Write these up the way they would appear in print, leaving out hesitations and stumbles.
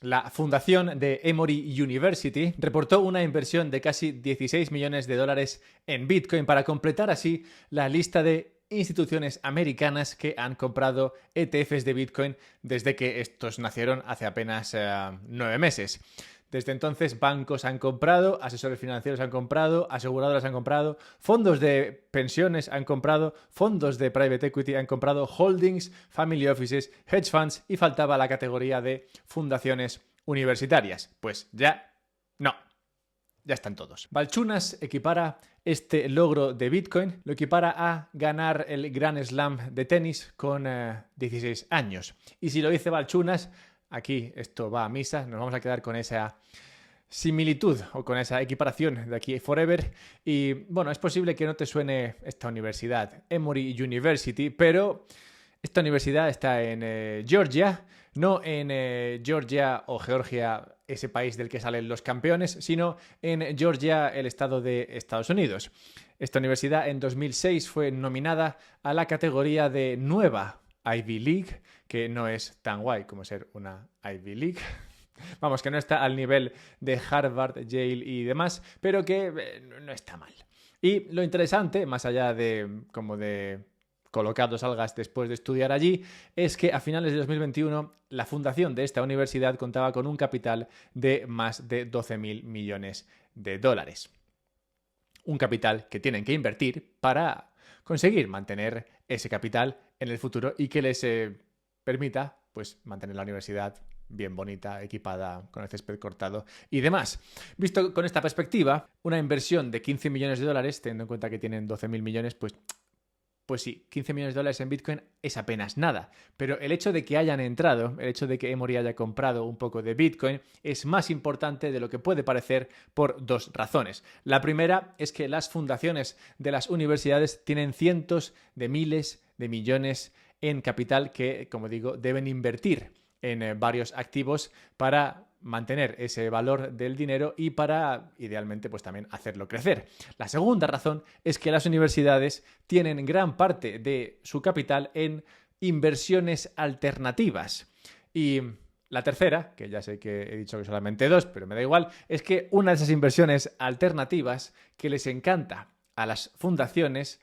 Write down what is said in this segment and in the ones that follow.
La fundación de Emory University reportó una inversión de casi 16 millones de dólares en Bitcoin para completar así la lista de instituciones americanas que han comprado ETFs de Bitcoin desde que estos nacieron hace apenas 9 meses. Desde entonces, bancos han comprado, asesores financieros han comprado, aseguradoras han comprado, fondos de pensiones han comprado, fondos de private equity han comprado, holdings, family offices, hedge funds y faltaba la categoría de fundaciones universitarias. Pues ya no. Ya están todos. Balchunas equipara este logro de Bitcoin, lo equipara a ganar el Grand Slam de tenis con 16 años. Y si lo dice Balchunas, aquí esto va a misa, nos vamos a quedar con esa similitud o con esa equiparación de aquí forever. Y bueno, es posible que no te suene esta universidad, Emory University, pero esta universidad está en Georgia, no en Georgia o Georgia, ese país del que salen los campeones, sino en Georgia, el estado de Estados Unidos. Esta universidad en 2006 fue nominada a la categoría de nueva Ivy League, que no es tan guay como ser una Ivy League. Vamos, que no está al nivel de Harvard, Yale y demás, pero que no está mal. Y lo interesante, más allá de como de colocado salgas después de estudiar allí, es que a finales de 2021 la fundación de esta universidad contaba con un capital de más de 12.000 millones de dólares. Un capital que tienen que invertir para conseguir mantener ese capital en el futuro y que les permita pues mantener la universidad bien bonita, equipada, con el césped cortado y demás. Visto con esta perspectiva, una inversión de 15 millones de dólares, teniendo en cuenta que tienen 12.000 millones, pues sí, 15 millones de dólares en Bitcoin es apenas nada. Pero el hecho de que hayan entrado, el hecho de que Emory haya comprado un poco de Bitcoin, es más importante de lo que puede parecer por dos razones. La primera es que las fundaciones de las universidades tienen cientos de miles de millones en capital que, como digo, deben invertir en varios activos para mantener ese valor del dinero y para, idealmente, pues también hacerlo crecer. La segunda razón es que las universidades tienen gran parte de su capital en inversiones alternativas. Y la tercera, que ya sé que he dicho que solamente dos, pero me da igual, es que una de esas inversiones alternativas que les encanta a las fundaciones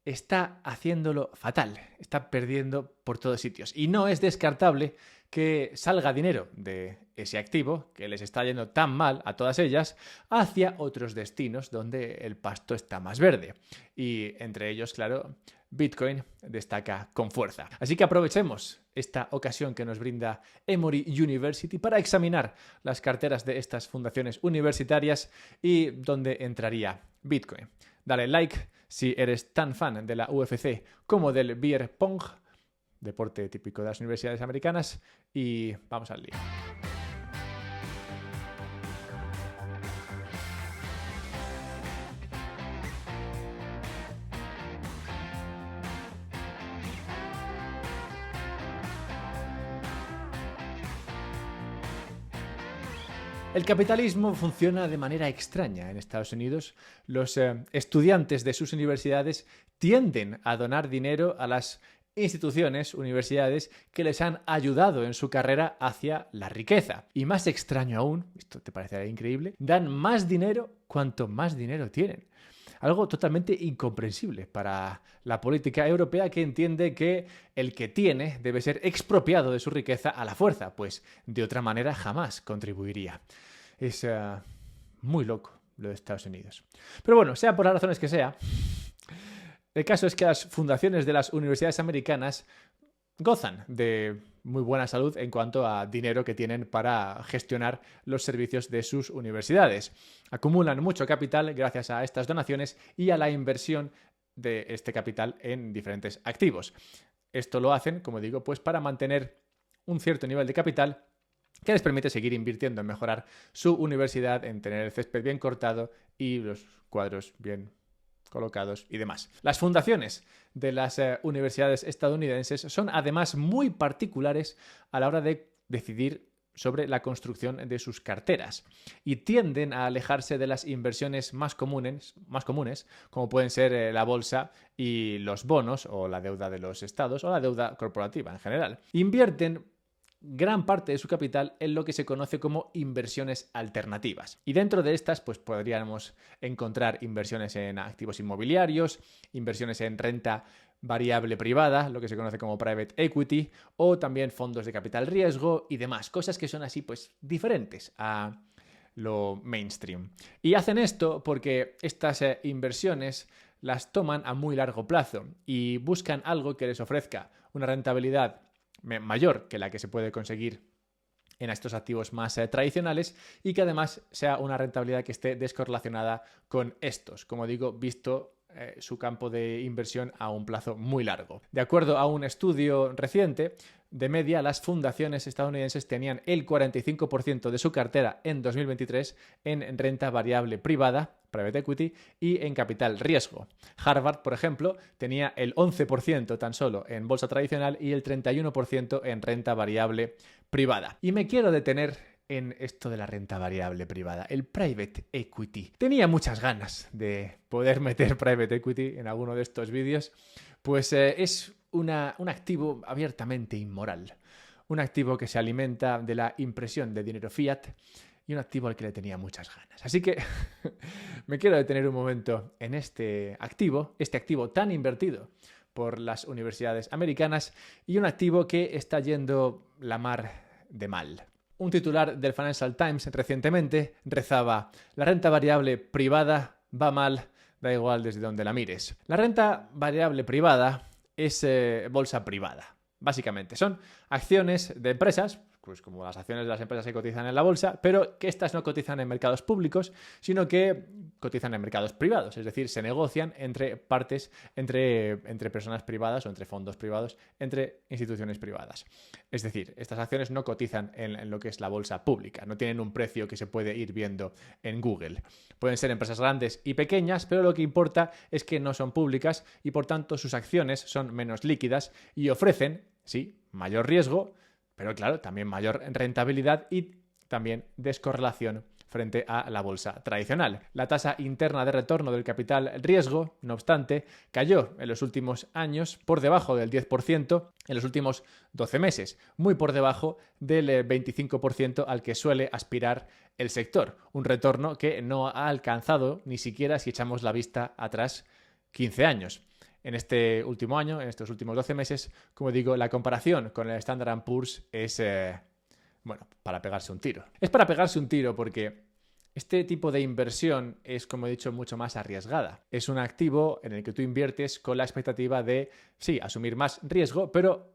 está haciéndolo fatal, está perdiendo por todos sitios. Y no es descartable que salga dinero de ese activo, que les está yendo tan mal a todas ellas, hacia otros destinos donde el pasto está más verde. Y entre ellos, claro, Bitcoin destaca con fuerza. Así que aprovechemos esta ocasión que nos brinda Emory University para examinar las carteras de estas fundaciones universitarias y dónde entraría Bitcoin. Dale like si eres tan fan de la UFC como del beer pong, deporte típico de las universidades americanas, y vamos al lío. El capitalismo funciona de manera extraña en Estados Unidos. Los estudiantes de sus universidades tienden a donar dinero a las instituciones, universidades, que les han ayudado en su carrera hacia la riqueza. Y más extraño aún, esto te parecerá increíble, dan más dinero cuanto más dinero tienen. Algo totalmente incomprensible para la política europea, que entiende que el que tiene debe ser expropiado de su riqueza a la fuerza, pues de otra manera jamás contribuiría. Es muy loco lo de Estados Unidos. Pero bueno, sea por las razones que sea, el caso es que las fundaciones de las universidades americanas gozan de muy buena salud en cuanto a dinero que tienen para gestionar los servicios de sus universidades. Acumulan mucho capital gracias a estas donaciones y a la inversión de este capital en diferentes activos. Esto lo hacen, como digo, pues para mantener un cierto nivel de capital que les permite seguir invirtiendo en mejorar su universidad, en tener el césped bien cortado y los cuadros bien colocados y demás. Las fundaciones de las universidades estadounidenses son además muy particulares a la hora de decidir sobre la construcción de sus carteras y tienden a alejarse de las inversiones más comunes como pueden ser la bolsa y los bonos o la deuda de los estados o la deuda corporativa en general. Invierten gran parte de su capital en lo que se conoce como inversiones alternativas. Y dentro de estas, pues podríamos encontrar inversiones en activos inmobiliarios, inversiones en renta variable privada, lo que se conoce como private equity, o también fondos de capital riesgo y demás, cosas que son así pues diferentes a lo mainstream. Y hacen esto porque estas inversiones las toman a muy largo plazo y buscan algo que les ofrezca una rentabilidad mayor que la que se puede conseguir en estos activos más tradicionales y que además sea una rentabilidad que esté descorrelacionada con estos, como digo, visto su campo de inversión a un plazo muy largo. De acuerdo a un estudio reciente, de media las fundaciones estadounidenses tenían el 45% de su cartera en 2023 en renta variable privada, private equity, y en capital riesgo. Harvard, por ejemplo, tenía el 11% tan solo en bolsa tradicional y el 31% en renta variable privada. Y me quiero detener en esto de la renta variable privada, el private equity. Tenía muchas ganas de poder meter private equity en alguno de estos vídeos, pues es un activo abiertamente inmoral, un activo que se alimenta de la impresión de dinero fiat y un activo al que le tenía muchas ganas. Así que me quiero detener un momento en este activo tan invertido por las universidades americanas y un activo que está yendo la mar de mal. Un titular del Financial Times recientemente rezaba: la renta variable privada va mal, da igual desde donde la mires. La renta variable privada es bolsa privada. Básicamente son acciones de empresas, pues como las acciones de las empresas que cotizan en la bolsa, pero que estas no cotizan en mercados públicos, sino que cotizan en mercados privados, es decir, se negocian entre partes, entre personas privadas o entre fondos privados, entre instituciones privadas. Es decir, estas acciones no cotizan en lo que es la bolsa pública, no tienen un precio que se puede ir viendo en Google. Pueden ser empresas grandes y pequeñas, pero lo que importa es que no son públicas y por tanto sus acciones son menos líquidas y ofrecen, sí, mayor riesgo, pero claro, también mayor rentabilidad y también descorrelación frente a la bolsa tradicional. La tasa interna de retorno del capital riesgo, no obstante, cayó en los últimos años por debajo del 10% en los últimos 12 meses, muy por debajo del 25% al que suele aspirar el sector. Un retorno que no ha alcanzado ni siquiera si echamos la vista atrás 15 años. En este último año, en estos últimos 12 meses, como digo, la comparación con el Standard & Poor's es, para pegarse un tiro. Es para pegarse un tiro porque este tipo de inversión es, como he dicho, mucho más arriesgada. Es un activo en el que tú inviertes con la expectativa de, sí, asumir más riesgo, pero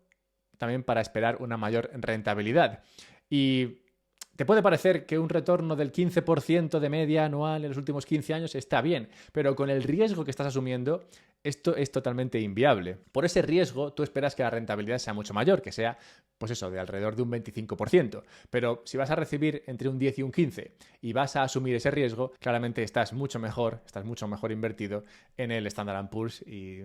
también para esperar una mayor rentabilidad. Y te puede parecer que un retorno del 15% de media anual en los últimos 15 años está bien, pero con el riesgo que estás asumiendo, esto es totalmente inviable. Por ese riesgo, tú esperas que la rentabilidad sea mucho mayor, que sea, pues eso, de alrededor de un 25%. Pero si vas a recibir entre un 10 y un 15 y vas a asumir ese riesgo, claramente estás mucho mejor invertido en el Standard & Poor's y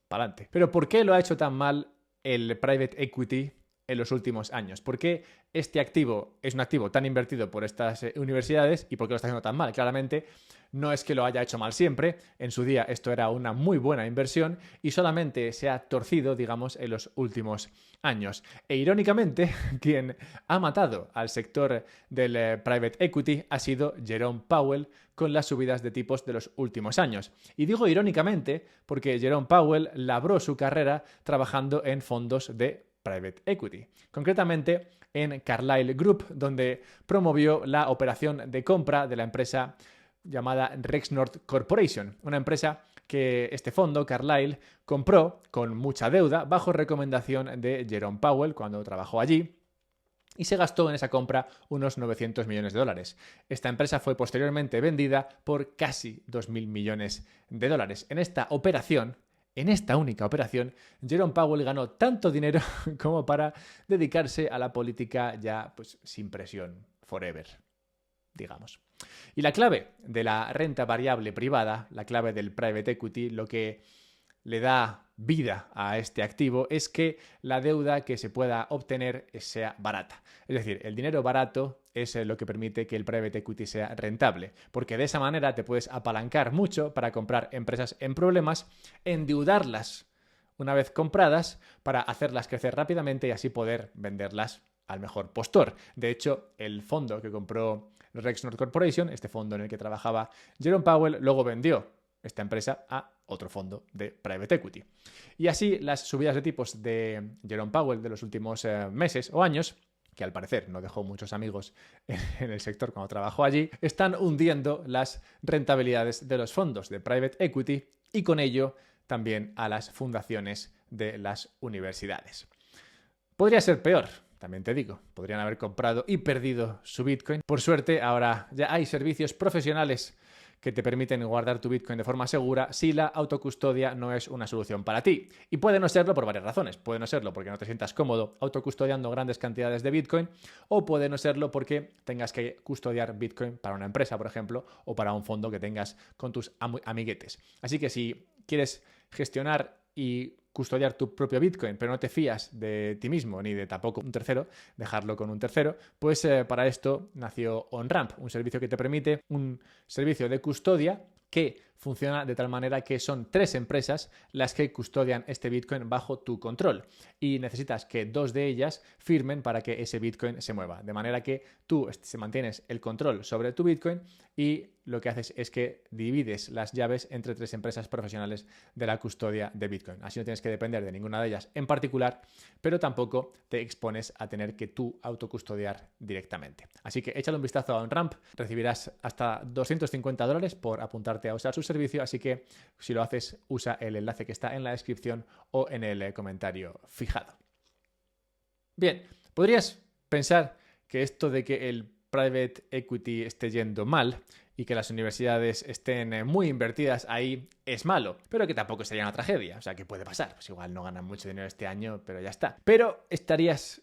pa'lante. Pero ¿por qué lo ha hecho tan mal el private equity en los últimos años? ¿Por qué este activo es un activo tan invertido por estas universidades y por qué lo está haciendo tan mal? Claramente no es que lo haya hecho mal siempre, en su día esto era una muy buena inversión y solamente se ha torcido, digamos, en los últimos años. E irónicamente, quien ha matado al sector del private equity ha sido Jerome Powell con las subidas de tipos de los últimos años. Y digo irónicamente porque Jerome Powell labró su carrera trabajando en fondos de private equity, concretamente en Carlyle Group, donde promovió la operación de compra de la empresa llamada Rexnord Corporation, una empresa que este fondo, Carlyle, compró con mucha deuda bajo recomendación de Jerome Powell cuando trabajó allí, y se gastó en esa compra unos 900 millones de dólares. Esta empresa fue posteriormente vendida por casi 2.000 millones de dólares. En esta única operación, Jerome Powell ganó tanto dinero como para dedicarse a la política ya pues sin presión, forever, digamos. Y la clave de la renta variable privada, la clave del private equity, lo que le da vida a este activo es que la deuda que se pueda obtener sea barata. Es decir, el dinero barato es lo que permite que el private equity sea rentable, porque de esa manera te puedes apalancar mucho para comprar empresas en problemas, endeudarlas una vez compradas para hacerlas crecer rápidamente y así poder venderlas al mejor postor. De hecho, el fondo que compró Rexnord Corporation, este fondo en el que trabajaba Jerome Powell, luego vendió esta empresa a otro fondo de private equity. Y así las subidas de tipos de Jerome Powell de los últimos meses o años, que al parecer no dejó muchos amigos en el sector cuando trabajó allí, están hundiendo las rentabilidades de los fondos de private equity y con ello también a las fundaciones de las universidades. Podría ser peor, también te digo, podrían haber comprado y perdido su Bitcoin. Por suerte, ahora ya hay servicios profesionales que te permiten guardar tu Bitcoin de forma segura si la autocustodia no es una solución para ti. Y puede no serlo por varias razones. Puede no serlo porque no te sientas cómodo autocustodiando grandes cantidades de Bitcoin, o puede no serlo porque tengas que custodiar Bitcoin para una empresa, por ejemplo, o para un fondo que tengas con tus amiguetes. Así que si quieres gestionar y custodiar tu propio Bitcoin, pero no te fías de ti mismo ni de tampoco un tercero, dejarlo con un tercero, pues para esto nació OnRamp, un servicio que te permite un servicio de custodia que funciona de tal manera que son 3 empresas las que custodian este Bitcoin bajo tu control y necesitas que 2 de ellas firmen para que ese Bitcoin se mueva. De manera que tú mantienes el control sobre tu Bitcoin y lo que haces es que divides las llaves entre 3 empresas profesionales de la custodia de Bitcoin. Así no tienes que depender de ninguna de ellas en particular, pero tampoco te expones a tener que tú autocustodiar directamente. Así que échale un vistazo a OnRamp, recibirás hasta $250 por apuntarte a usar su servicio, así que si lo haces, usa el enlace que está en la descripción o en el comentario fijado. Bien, podrías pensar que esto de que el private equity esté yendo mal y que las universidades estén muy invertidas ahí es malo, pero que tampoco sería una tragedia. O sea, ¿qué puede pasar? Pues igual no ganan mucho dinero este año, pero ya está. Pero estarías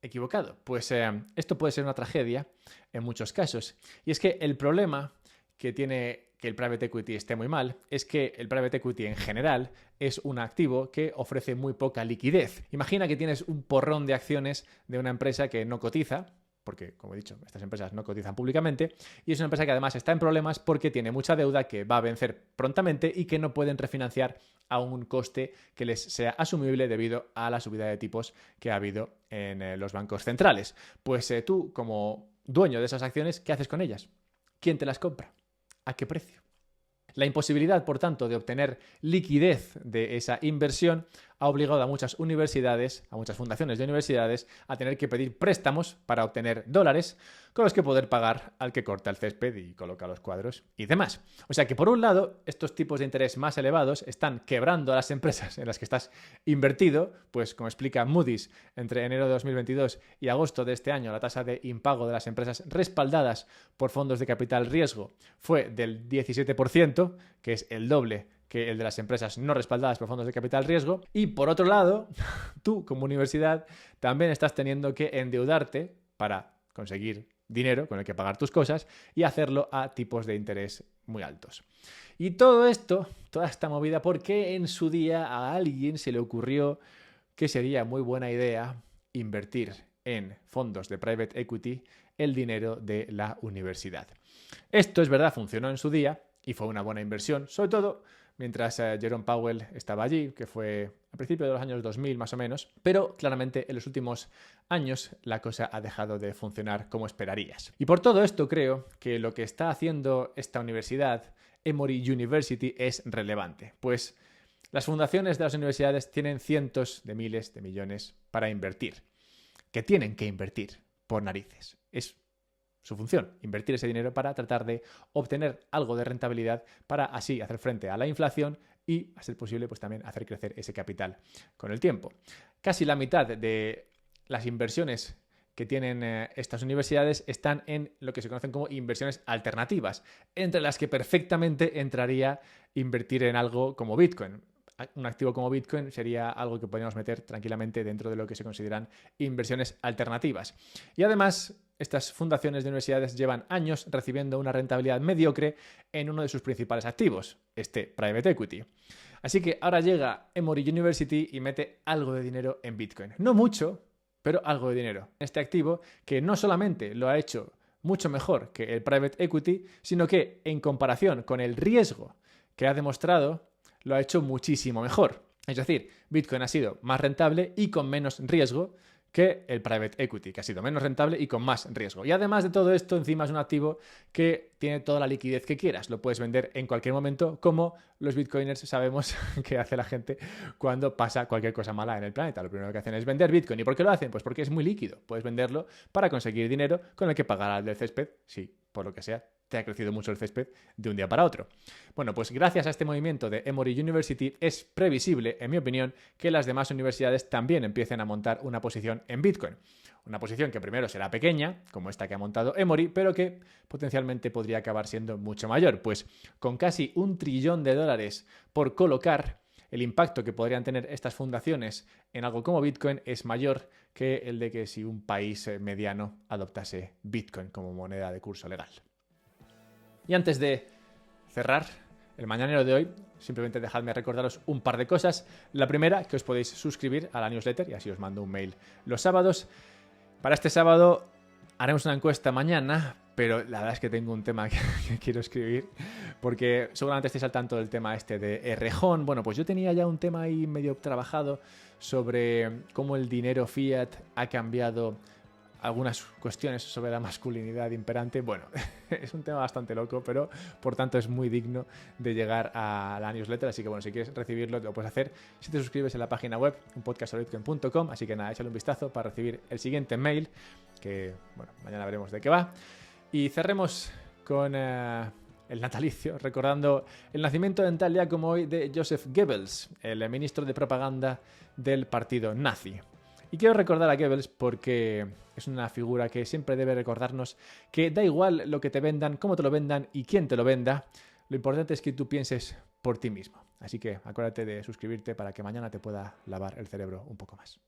equivocado, pues esto puede ser una tragedia en muchos casos. Y es que el problema que tiene que el private equity esté muy mal es que el private equity en general es un activo que ofrece muy poca liquidez. Imagina que tienes un porrón de acciones de una empresa que no cotiza, porque, como he dicho, estas empresas no cotizan públicamente, y es una empresa que además está en problemas porque tiene mucha deuda que va a vencer prontamente y que no pueden refinanciar a un coste que les sea asumible debido a la subida de tipos que ha habido en los bancos centrales. Pues tú, como dueño de esas acciones, ¿qué haces con ellas? ¿Quién te las compra? ¿A qué precio? La imposibilidad, por tanto, de obtener liquidez de esa inversión ha obligado a muchas universidades, a muchas fundaciones de universidades, a tener que pedir préstamos para obtener dólares con los que poder pagar al que corta el césped y coloca los cuadros y demás. O sea que, por un lado, estos tipos de interés más elevados están quebrando a las empresas en las que estás invertido, pues como explica Moody's, entre enero de 2022 y agosto de este año, la tasa de impago de las empresas respaldadas por fondos de capital riesgo fue del 17%, que es el doble que el de las empresas no respaldadas por fondos de capital riesgo. Y por otro lado, tú como universidad también estás teniendo que endeudarte para conseguir dinero con el que pagar tus cosas y hacerlo a tipos de interés muy altos. Y todo esto, toda esta movida, porque en su día a alguien se le ocurrió que sería muy buena idea invertir en fondos de private equity el dinero de la universidad. Esto es verdad, funcionó en su día y fue una buena inversión, sobre todo mientras Jerome Powell estaba allí, que fue a principios de los años 2000 más o menos, pero claramente en los últimos años la cosa ha dejado de funcionar como esperarías. Y por todo esto creo que lo que está haciendo esta universidad, Emory University, es relevante, pues las fundaciones de las universidades tienen cientos de miles de millones para invertir, que tienen que invertir por narices. Es su función, invertir ese dinero para tratar de obtener algo de rentabilidad para así hacer frente a la inflación y, a ser posible, pues también hacer crecer ese capital con el tiempo. Casi la mitad de las inversiones que tienen estas universidades están en lo que se conocen como inversiones alternativas, entre las que perfectamente entraría invertir en algo como Bitcoin. Un activo como Bitcoin sería algo que podríamos meter tranquilamente dentro de lo que se consideran inversiones alternativas. Y además, estas fundaciones de universidades llevan años recibiendo una rentabilidad mediocre en uno de sus principales activos, este private equity. Así que ahora llega Emory University y mete algo de dinero en Bitcoin. No mucho, pero algo de dinero. Este activo que no solamente lo ha hecho mucho mejor que el private equity, sino que en comparación con el riesgo que ha demostrado, lo ha hecho muchísimo mejor. Es decir, Bitcoin ha sido más rentable y con menos riesgo que el private equity, que ha sido menos rentable y con más riesgo. Y además de todo esto, encima es un activo que tiene toda la liquidez que quieras. Lo puedes vender en cualquier momento, como los bitcoiners sabemos que hace la gente cuando pasa cualquier cosa mala en el planeta. Lo primero que hacen es vender Bitcoin. ¿Y por qué lo hacen? Pues porque es muy líquido. Puedes venderlo para conseguir dinero con el que pagar al del césped, si por lo que sea te ha crecido mucho el césped de un día para otro. Bueno, pues gracias a este movimiento de Emory University es previsible, en mi opinión, que las demás universidades también empiecen a montar una posición en Bitcoin. Una posición que primero será pequeña, como esta que ha montado Emory, pero que potencialmente podría acabar siendo mucho mayor, pues con casi $1 trillón por colocar, el impacto que podrían tener estas fundaciones en algo como Bitcoin es mayor que el de que si un país mediano adoptase Bitcoin como moneda de curso legal. Y antes de cerrar el mañanero de hoy, simplemente dejadme recordaros un par de cosas. La primera, que os podéis suscribir a la newsletter y así os mando un mail los sábados. Para este sábado haremos una encuesta mañana, pero la verdad es que tengo un tema que quiero escribir, porque seguramente estéis al tanto del tema este de Errejón. Bueno, pues yo tenía ya un tema ahí medio trabajado sobre cómo el dinero fiat ha cambiado algunas cuestiones sobre la masculinidad imperante. Bueno, es un tema bastante loco, pero por tanto es muy digno de llegar a la newsletter. Así que bueno, si quieres recibirlo, lo puedes hacer si te suscribes en la página web, unpodcastsobitcoin.com. Así que nada, échale un vistazo para recibir el siguiente mail, que bueno, mañana veremos de qué va. Y cerremos con el natalicio, recordando el nacimiento en tal día como hoy de Joseph Goebbels, el ministro de propaganda del partido nazi. Y quiero recordar a Goebbels porque es una figura que siempre debe recordarnos que da igual lo que te vendan, cómo te lo vendan y quién te lo venda, lo importante es que tú pienses por ti mismo. Así que acuérdate de suscribirte para que mañana te pueda lavar el cerebro un poco más.